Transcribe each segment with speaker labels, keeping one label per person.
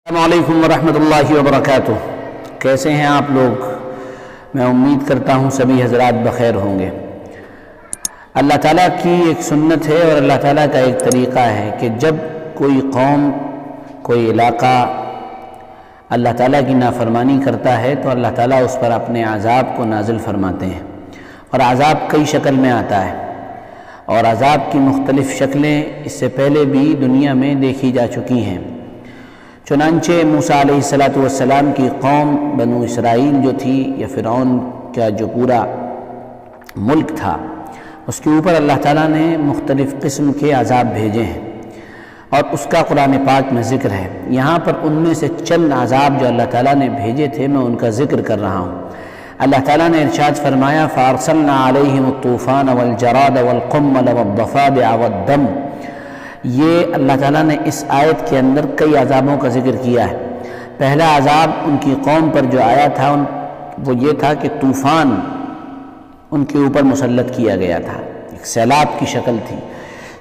Speaker 1: السلام علیکم ورحمۃ اللہ وبرکاتہ۔ کیسے ہیں آپ لوگ؟ میں امید کرتا ہوں سبھی حضرات بخیر ہوں گے۔ اللہ تعالیٰ کی ایک سنت ہے اور اللہ تعالیٰ کا ایک طریقہ ہے کہ جب کوئی قوم، کوئی علاقہ اللہ تعالیٰ کی نافرمانی کرتا ہے تو اللہ تعالیٰ اس پر اپنے عذاب کو نازل فرماتے ہیں، اور عذاب کئی شکل میں آتا ہے، اور عذاب کی مختلف شکلیں اس سے پہلے بھی دنیا میں دیکھی جا چکی ہیں۔ چنانچہ موسیٰ علیہ السلام کی قوم بنو اسرائیل جو تھی، یا فرعون کا جو پورا ملک تھا، اس کے اوپر اللہ تعالیٰ نے مختلف قسم کے عذاب بھیجے ہیں، اور اس کا قرآن پاک میں ذکر ہے۔ یہاں پر ان میں سے چند عذاب جو اللہ تعالیٰ نے بھیجے تھے میں ان کا ذکر کر رہا ہوں۔ اللہ تعالیٰ نے ارشاد فرمایا فَأَرْسَلْنَا عَلَيْهِمُ الطُّوفَانَ وَالْجَرَادَ وَالْقُمَّلَ وَالضَّفَادِعَ وَالدَّمَ۔ یہ اللہ تعالیٰ نے اس آیت کے اندر کئی عذابوں کا ذکر کیا ہے۔ پہلا عذاب ان کی قوم پر جو آیا تھا وہ یہ تھا کہ طوفان ان کے اوپر مسلط کیا گیا تھا، ایک سیلاب کی شکل تھی،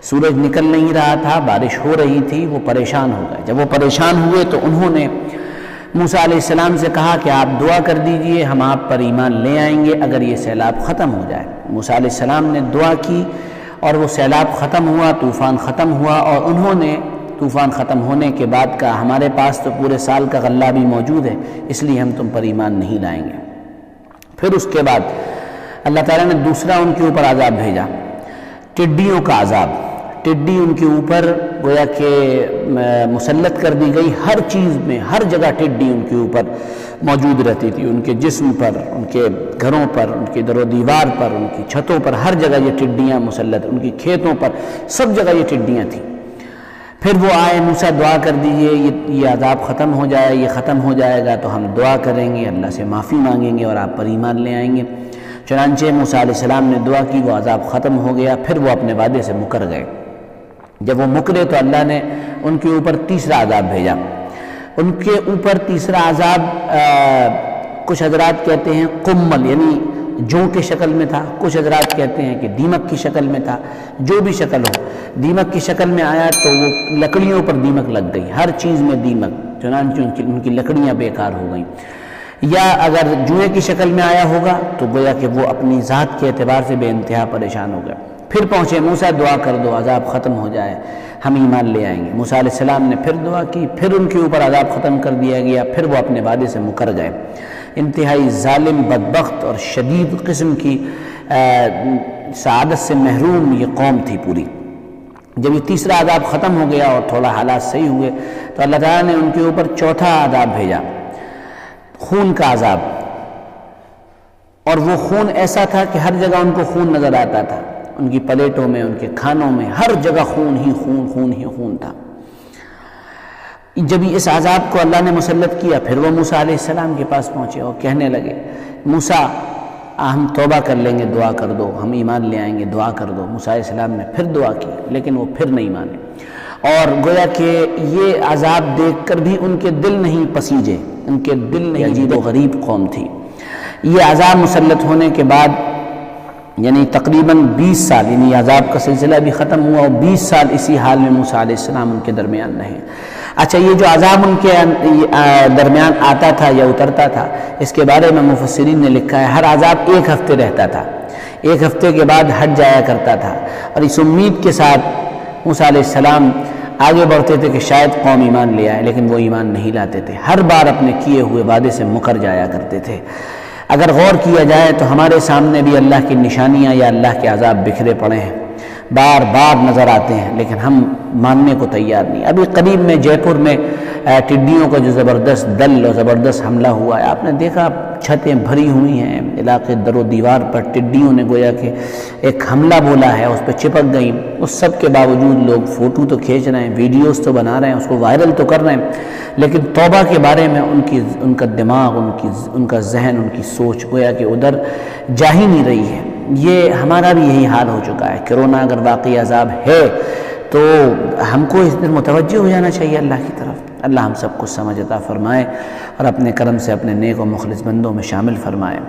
Speaker 1: سورج نکل نہیں رہا تھا، بارش ہو رہی تھی، وہ پریشان ہو گئے۔ جب وہ پریشان ہوئے تو انہوں نے موسیٰ علیہ السلام سے کہا کہ آپ دعا کر دیجئے، ہم آپ پر ایمان لے آئیں گے اگر یہ سیلاب ختم ہو جائے۔ موسیٰ علیہ السلام نے دعا کی اور وہ سیلاب ختم ہوا، طوفان ختم ہوا، اور انہوں نے طوفان ختم ہونے کے بعد کہا ہمارے پاس تو پورے سال کا غلہ بھی موجود ہے، اس لیے ہم تم پر ایمان نہیں لائیں گے۔ پھر اس کے بعد اللہ تعالیٰ نے دوسرا ان کے اوپر عذاب بھیجا، ٹڈیوں کا عذاب۔ ٹڈی ان کے اوپر گویا کہ مسلط کر دی گئی، ہر چیز میں، ہر جگہ ٹڈی ان کے اوپر موجود رہتی تھی، ان کے جسم پر، ان کے گھروں پر، ان کی در و دیوار پر، ان کی چھتوں پر، ہر جگہ یہ ٹڈیاں مسلط، ان کی کھیتوں پر، سب جگہ یہ ٹڈیاں تھیں۔ پھر وہ آئے، موسیٰ دعا کر دیجئے یہ عذاب ختم ہو جائے، یہ ختم ہو جائے گا تو ہم دعا کریں گے، اللہ سے معافی مانگیں گے اور آپ پر ایمان لے آئیں گے۔ چنانچہ موسیٰ علیہ السلام نے دعا کی، وہ عذاب ختم ہو گیا۔ پھر وہ اپنے وعدے سے مکر گئے۔ جب وہ مکرے تو اللہ نے ان کے اوپر تیسرا عذاب بھیجا۔ ان کے اوپر تیسرا عذاب کچھ حضرات کہتے ہیں قمل، یعنی جوں کے شکل میں تھا، کچھ حضرات کہتے ہیں کہ دیمک کی شکل میں تھا۔ جو بھی شکل ہو، دیمک کی شکل میں آیا تو وہ لکڑیوں پر دیمک لگ گئی، ہر چیز میں دیمک، چنانچہ ان کی لکڑیاں بیکار ہو گئیں۔ یا اگر جوئے کی شکل میں آیا ہوگا تو گویا کہ وہ اپنی ذات کے اعتبار سے بے انتہا پریشان ہو گئے۔ پھر پہنچے موسیٰ دعا کر دو، عذاب ختم ہو جائے، ہم ایمان لے آئیں گے۔ موسیٰ علیہ السلام نے پھر دعا کی، پھر ان کے اوپر عذاب ختم کر دیا گیا، پھر وہ اپنے وعدے سے مکر گئے۔ انتہائی ظالم، بدبخت اور شدید قسم کی سعادت سے محروم یہ قوم تھی پوری۔ جب یہ تیسرا عذاب ختم ہو گیا اور تھوڑا حالات صحیح ہوئے تو اللہ تعالیٰ نے ان کے اوپر چوتھا عذاب بھیجا، خون کا عذاب۔ اور وہ خون ایسا تھا کہ ہر جگہ ان کو خون نظر آتا تھا، ان کی پلیٹوں میں، ان کے کھانوں میں، ہر جگہ خون ہی خون، خون ہی خون تھا۔ جب اس عذاب کو اللہ نے مسلط کیا، پھر وہ موسیٰ علیہ السلام کے پاس پہنچے اور کہنے لگے موسیٰ ہم توبہ کر لیں گے، دعا کر دو، ہم ایمان لے آئیں گے، دعا کر دو۔ موسیٰ علیہ السلام نے پھر دعا کی، لیکن وہ پھر نہیں مانے، اور گویا کہ یہ عذاب دیکھ کر بھی ان کے دل نہیں پسیجے، ان کے دل نہیں، عجیب و غریب قوم تھی۔ یہ عذاب مسلط ہونے کے بعد یعنی تقریباً 20 سال، یعنی عذاب کا سلسلہ بھی ختم ہوا اور 20 سال اسی حال میں موسیٰ علیہ السلام ان کے درمیان رہے۔ اچھا، یہ جو عذاب ان کے درمیان آتا تھا یا اترتا تھا، اس کے بارے میں مفسرین نے لکھا ہے ہر عذاب 1 ہفتے رہتا تھا، 1 ہفتے کے بعد ہٹ جایا کرتا تھا، اور اس امید کے ساتھ موسیٰ علیہ السلام آگے بڑھتے تھے کہ شاید قوم ایمان لے آئے، لیکن وہ ایمان نہیں لاتے تھے، ہر بار اپنے کیے ہوئے وعدے سے مکر جایا کرتے تھے۔ اگر غور کیا جائے تو ہمارے سامنے بھی اللہ کی نشانیاں یا اللہ کے عذاب بکھرے پڑے ہیں، بار بار نظر آتے ہیں، لیکن ہم ماننے کو تیار نہیں۔ ابھی قریب میں جے پور میں ٹڈیوں کا جو زبردست دل اور زبردست حملہ ہوا ہے، آپ نے دیکھا چھتیں بھری ہوئی ہیں، علاقے در و دیوار پر ٹڈیوں نے گویا کہ ایک حملہ بولا ہے، اس پہ چپک گئیں۔ اس سب کے باوجود لوگ فوٹو تو کھینچ رہے ہیں، ویڈیوز تو بنا رہے ہیں، اس کو وائرل تو کر رہے ہیں، لیکن توبہ کے بارے میں ان کا دماغ، ان کا ذہن، ان کی سوچ گویا کہ ادھر جا ہی نہیں رہی ہے۔ یہ ہمارا بھی یہی حال ہو چکا ہے۔ کرونا اگر واقعی عذاب ہے تو ہم کو اس دن متوجہ ہو جانا چاہیے اللہ کی طرف۔ اللہ ہم سب کو سمجھ عطا فرمائے اور اپنے کرم سے اپنے نیک و مخلص بندوں میں شامل فرمائے۔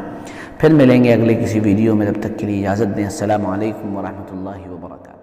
Speaker 1: پھر ملیں گے اگلے کسی ویڈیو میں، تب تک کے لیے اجازت دیں۔ السلام علیکم ورحمۃ اللہ وبرکاتہ۔